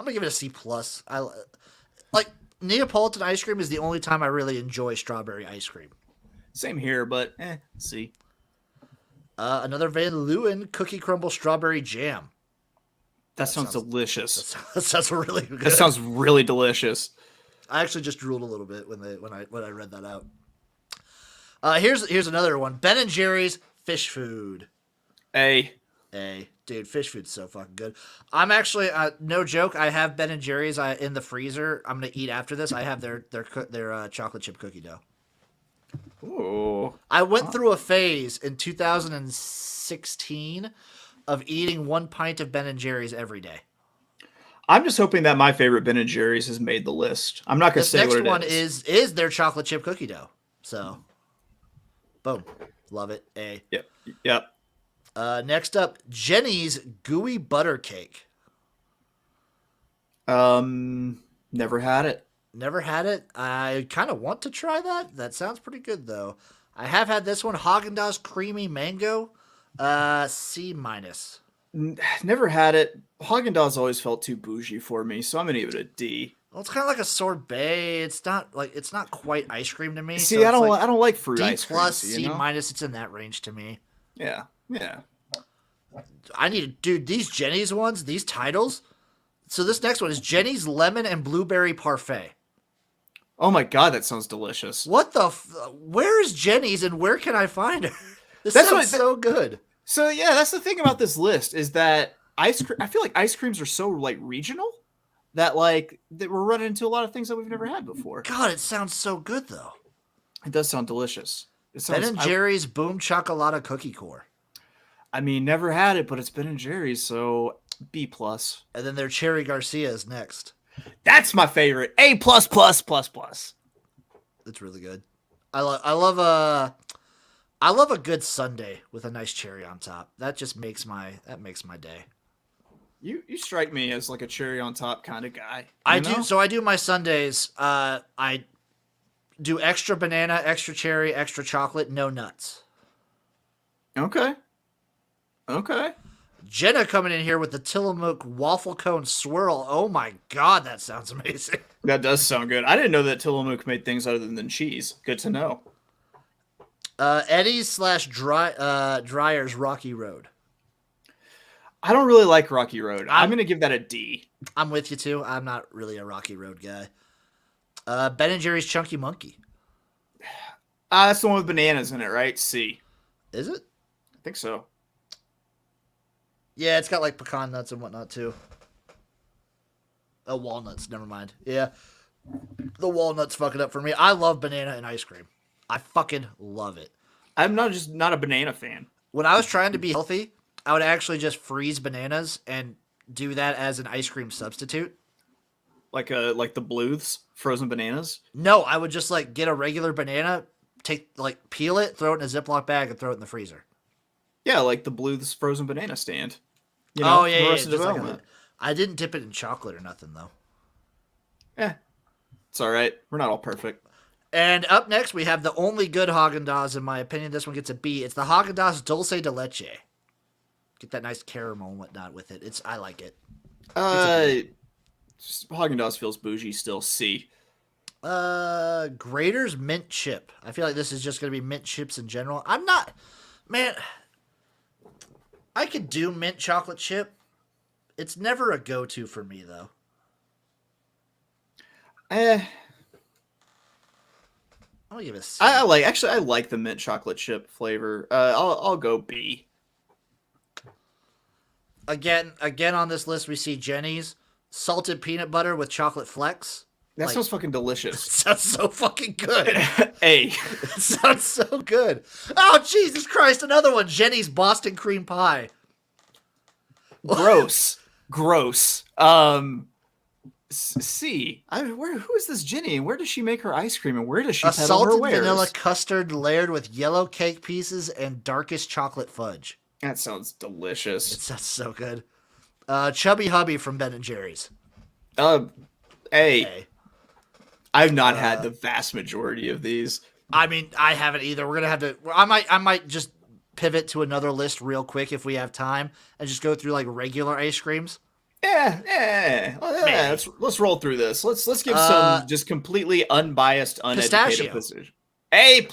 Speaker 2: I'm gonna give it a C plus. I like Neapolitan ice cream is the only time I really enjoy strawberry ice cream.
Speaker 3: Same here, but C.
Speaker 2: Another Van Leeuwen Cookie Crumble Strawberry Jam.
Speaker 3: That sounds delicious.
Speaker 2: That sounds really good.
Speaker 3: That sounds really delicious.
Speaker 2: I actually just drooled a little bit when I read that out. Here's another one. Ben and Jerry's Fish Food.
Speaker 3: A.
Speaker 2: Dude, fish food's so fucking good. I'm actually no joke. I have Ben and Jerry's in the freezer. I'm gonna eat after this. I have their chocolate chip cookie dough.
Speaker 3: Ooh.
Speaker 2: I went through a phase in 2016 of eating 1 pint of Ben and Jerry's every day.
Speaker 3: I'm just hoping that my favorite Ben and Jerry's has made the list. I'm not gonna say what it is.
Speaker 2: Next one is their chocolate chip cookie dough. So, boom, love it. A.
Speaker 3: Yep.
Speaker 2: Next up, Jenny's Gooey Butter Cake.
Speaker 3: Never had it.
Speaker 2: Never had it. I kind of want to try that. That sounds pretty good, though. I have had this one, Haagen-Dazs Creamy Mango, C minus.
Speaker 3: Never had it. Haagen-Dazs always felt too bougie for me, so I'm gonna give it a D.
Speaker 2: Well, it's kind of like a sorbet. It's not quite ice cream to me.
Speaker 3: See,
Speaker 2: so
Speaker 3: I don't like fruit
Speaker 2: D
Speaker 3: ice cream.
Speaker 2: plus, C minus. It's in that range to me.
Speaker 3: Yeah.
Speaker 2: Dude, these Jenny's ones, these titles. So this next one is Jenny's Lemon and Blueberry Parfait.
Speaker 3: Oh my God, that sounds delicious.
Speaker 2: What the? Where is Jenny's and where can I find her? This sounds so good.
Speaker 3: So yeah, that's the thing about this list is that ice cream. I feel like ice creams are so like regional that that we're running into a lot of things that we've never had before.
Speaker 2: God, it sounds so good though.
Speaker 3: It does sound delicious.
Speaker 2: Ben and Jerry's Boom Chocolata Cookie Core.
Speaker 3: I mean, never had it, but it's Ben and Jerry's, so B plus.
Speaker 2: And then their Cherry Garcia is next.
Speaker 3: That's my favorite. A plus plus plus plus.
Speaker 2: It's really good. I love a good sundae with a nice cherry on top. That just makes my day.
Speaker 3: You strike me as like a cherry on top kind of guy.
Speaker 2: I do my sundaes. I do extra banana, extra cherry, extra chocolate, no nuts.
Speaker 3: Okay.
Speaker 2: Jenna coming in here with the Tillamook waffle cone swirl. Oh my God, that sounds amazing.
Speaker 3: That does sound good. I didn't know that Tillamook made things other than cheese. Good to know.
Speaker 2: Eddie's / Dryer's Rocky Road.
Speaker 3: I don't really like Rocky Road. I'm going to give that a D.
Speaker 2: I'm with you too. I'm not really a Rocky Road guy. Ben and Jerry's Chunky Monkey.
Speaker 3: That's the one with bananas in it, right? C.
Speaker 2: Is it?
Speaker 3: I think so.
Speaker 2: Yeah, it's got like pecan nuts and whatnot too. Oh, walnuts. Never mind. Yeah. The walnuts fuck it up for me. I love banana and ice cream. I fucking love it.
Speaker 3: I'm not a banana fan.
Speaker 2: When I was trying to be healthy, I would actually just freeze bananas and do that as an ice cream substitute.
Speaker 3: Like the Bluths frozen bananas.
Speaker 2: No, I would just like get a regular banana, peel it, throw it in a Ziploc bag, and throw it in the freezer.
Speaker 3: Yeah, like the Bluths frozen banana stand. You know,
Speaker 2: yeah.
Speaker 3: Arrested
Speaker 2: Just
Speaker 3: Development.
Speaker 2: I didn't dip it in chocolate or nothing though.
Speaker 3: It's all right. We're not all perfect.
Speaker 2: And up next, we have the only good Haagen-Dazs, in my opinion. This one gets a B. It's the Haagen-Dazs Dulce de Leche. Get that nice caramel and whatnot with it. I like it.
Speaker 3: Haagen-Dazs feels bougie still. C.
Speaker 2: Grater's mint chip. I feel like this is just going to be mint chips in general. I'm not... Man, I could do mint chocolate chip. It's never a go-to for me, though. I'm gonna give it a C.
Speaker 3: I like the mint chocolate chip flavor. I'll go B.
Speaker 2: Again on this list we see Jenny's salted peanut butter with chocolate flecks.
Speaker 3: That sounds fucking delicious.
Speaker 2: Sounds so fucking good.
Speaker 3: A.
Speaker 2: It sounds so good. Oh Jesus Christ! Another one. Jenny's Boston cream pie.
Speaker 3: Gross. C. Who is this Jenny, and where does she make her ice cream, and where does she peddle her
Speaker 2: salted
Speaker 3: wares?
Speaker 2: vanilla custard layered with yellow cake pieces and darkest chocolate fudge.
Speaker 3: That sounds delicious.
Speaker 2: It sounds so good. Chubby Hubby from Ben and Jerry's.
Speaker 3: A. I've not had the vast majority of these.
Speaker 2: I mean, I haven't either. We're gonna have to. I might just pivot to another list real quick if we have time, and just go through like regular ice creams.
Speaker 3: Let's roll through this. Let's give some just completely unbiased, uneducated position. A+.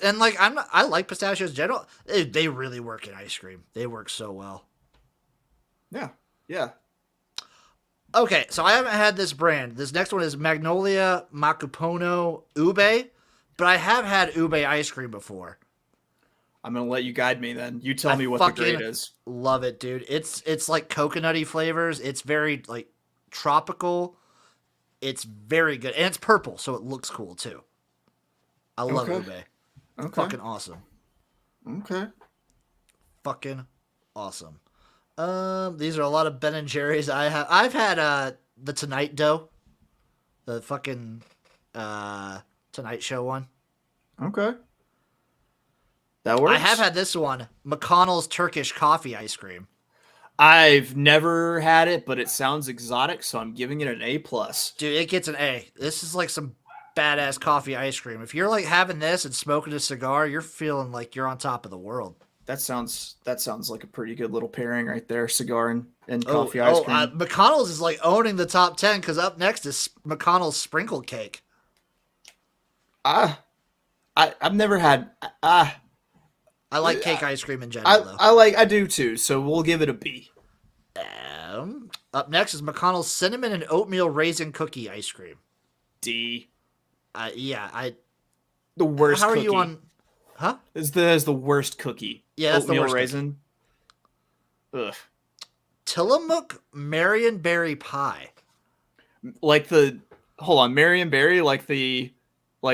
Speaker 2: And like I like pistachios in general. They really work in ice cream. They work so well.
Speaker 3: Yeah.
Speaker 2: Okay, so I haven't had this brand. This next one is Magnolia Macapono Ube, but I have had ube ice cream before.
Speaker 3: I'm gonna let you guide me then. You tell me what the grade is.
Speaker 2: Love it, dude. It's like coconutty flavors. It's very like tropical. It's very good, and it's purple, so it looks cool too. I love ube.
Speaker 3: Okay.
Speaker 2: Fucking awesome.
Speaker 3: Okay.
Speaker 2: Fucking awesome. These are a lot of Ben and Jerry's. I've had the Tonight Dough, the fucking Tonight Show one.
Speaker 3: Okay. That works.
Speaker 2: I have had this one, Mcconnell's Turkish coffee ice cream.
Speaker 3: I've never had it, but it sounds exotic, so I'm giving it an A+.
Speaker 2: Dude, it gets an A. This is like some badass coffee ice cream. If you're like having this and smoking a cigar, you're feeling like you're on top of the world.
Speaker 3: That sounds like a pretty good little pairing right there, cigar and coffee ice cream.
Speaker 2: McConnell's is like owning the top 10 because up next is McConnell's sprinkle cake.
Speaker 3: I've never had.
Speaker 2: I like cake ice cream in general, though.
Speaker 3: I do too, so we'll give it a B.
Speaker 2: Up next is McConnell's cinnamon and oatmeal raisin cookie ice cream.
Speaker 3: D.
Speaker 2: The
Speaker 3: worst
Speaker 2: How
Speaker 3: cookie.
Speaker 2: are you on... Huh?
Speaker 3: Is the worst cookie.
Speaker 2: Yeah, that's
Speaker 3: oatmeal
Speaker 2: the worst
Speaker 3: raisin. Cookie. Ugh.
Speaker 2: Tillamook Marionberry pie.
Speaker 3: Like hold on, Marionberry, like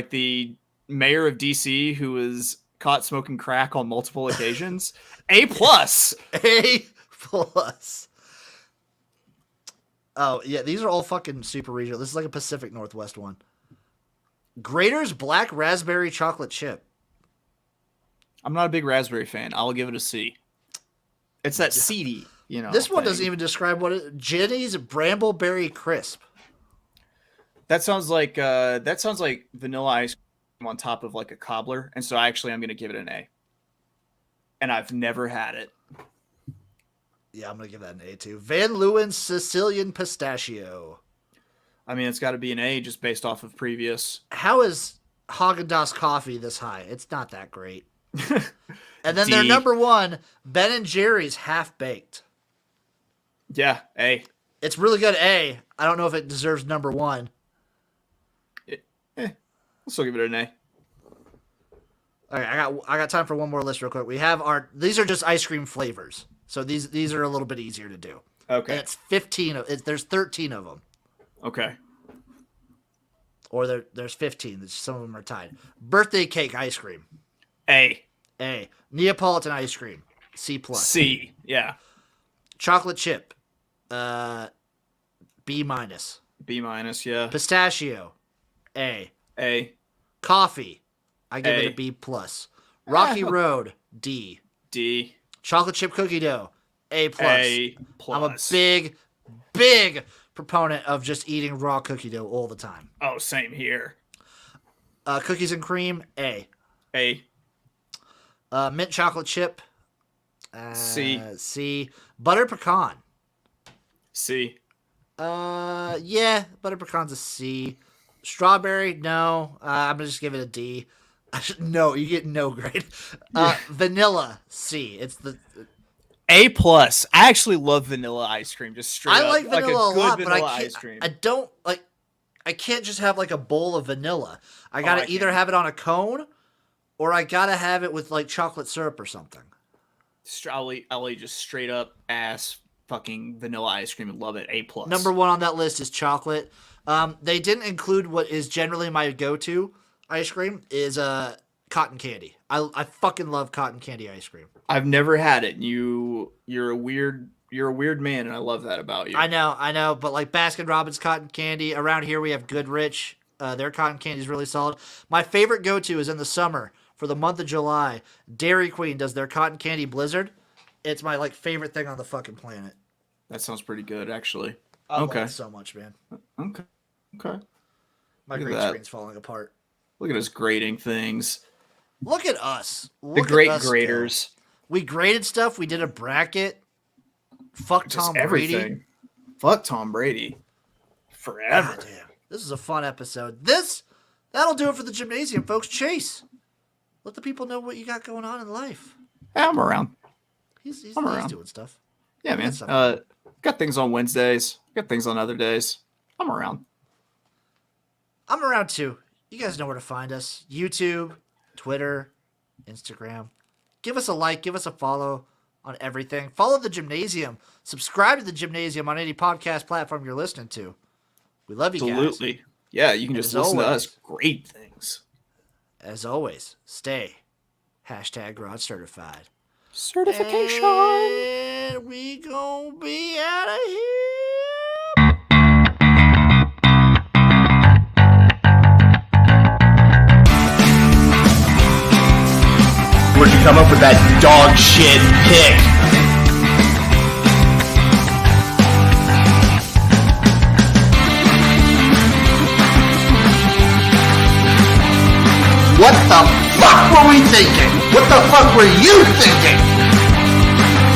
Speaker 3: the mayor of DC who was caught smoking crack on multiple occasions. A+.
Speaker 2: A+. Oh, yeah, these are all fucking super regional. This is like a Pacific Northwest one. Grater's Black Raspberry Chocolate Chip.
Speaker 3: I'm not a big raspberry fan. I'll give it a C. It's that seedy,
Speaker 2: This one
Speaker 3: thing.
Speaker 2: doesn't even describe what it... Jenny's Brambleberry Crisp.
Speaker 3: That sounds like vanilla ice cream on top of like a cobbler, and so I'm going to give it an A. And I've never had it.
Speaker 2: Yeah, I'm going to give that an A too. Van Leeuwen's Sicilian Pistachio.
Speaker 3: I mean, it's got to be an A just based off of previous.
Speaker 2: How is Haagen-Dazs coffee this high? It's not that great. And then
Speaker 3: D.
Speaker 2: their number one, Ben and Jerry's Half Baked.
Speaker 3: Yeah, A.
Speaker 2: It's really good A. I don't know if it deserves number one.
Speaker 3: I'll still give it an A.
Speaker 2: All right, I got time for one more list real quick. We have these are just ice cream flavors. So these are a little bit easier to do.
Speaker 3: Okay.
Speaker 2: And it's 15. There's 13 of them.
Speaker 3: Okay.
Speaker 2: Or there's 15. Some of them are tied. Birthday cake ice cream.
Speaker 3: A.
Speaker 2: Neapolitan ice cream. C+.
Speaker 3: C. Yeah.
Speaker 2: Chocolate chip. B-.
Speaker 3: B-. Yeah.
Speaker 2: Pistachio. A. Coffee. I give it a B+. Rocky Road. D. Chocolate chip cookie dough. A+. I'm a big proponent of just eating raw cookie dough all the time.
Speaker 3: Oh, same here.
Speaker 2: Cookies and cream. A. Mint chocolate chip. C. Butter pecan.
Speaker 3: C.
Speaker 2: Yeah, butter pecan's a C. Strawberry, no. I'm gonna just give it a D. No, you get no grade. Vanilla, C. It's the
Speaker 3: A+. I actually love vanilla ice cream. Just straight up.
Speaker 2: I like vanilla a lot, but
Speaker 3: ice cream.
Speaker 2: I don't like. I can't just have like a bowl of vanilla. I gotta either have it on a cone, or I gotta have it with like chocolate syrup or something.
Speaker 3: I'll eat just straight up ass fucking vanilla ice cream and love it. A+.
Speaker 2: Number 1 on that list is chocolate. They didn't include what is generally my go-to ice cream is cotton candy. I fucking love cotton candy ice cream. I've
Speaker 3: never had it. You're a weird man, and I love that about you.
Speaker 2: I know, but like Baskin Robbins cotton candy around here, we have Goodrich. Their cotton candy is really solid. My favorite go-to is in the summer for the month of July. Dairy Queen does their cotton candy blizzard. It's my like favorite thing on the fucking planet.
Speaker 3: That sounds pretty good, actually.
Speaker 2: I love it so much, man.
Speaker 3: Okay.
Speaker 2: My green screen's falling apart.
Speaker 3: Look at us grading things.
Speaker 2: Look at us.
Speaker 3: The great graders.
Speaker 2: We graded stuff. We did a bracket. Fuck Tom Brady.
Speaker 3: Fuck Tom Brady. Forever.
Speaker 2: God, damn. This is a fun episode. That'll do it for the Jimnasium, folks. Chase, let the people know what you got going on in life.
Speaker 3: Yeah, I'm around.
Speaker 2: He's
Speaker 3: around.
Speaker 2: doing stuff.
Speaker 3: Yeah, man. Got things on Wednesdays. Got things on other days. I'm around.
Speaker 2: I'm around too. You guys know where to find us. YouTube, Twitter, Instagram. Give us a like. Give us a follow on everything. Follow the Jimnasium. Subscribe to the Jimnasium on any podcast platform you're listening to. We love you guys.
Speaker 3: Absolutely. Yeah, you can just listen to us. Great things.
Speaker 2: As always, stay #Garage Certified.
Speaker 3: Certification.
Speaker 2: And we gonna be out of here.
Speaker 1: Where'd you come up with that dog shit pick? What the fuck were we thinking? What the fuck were you thinking?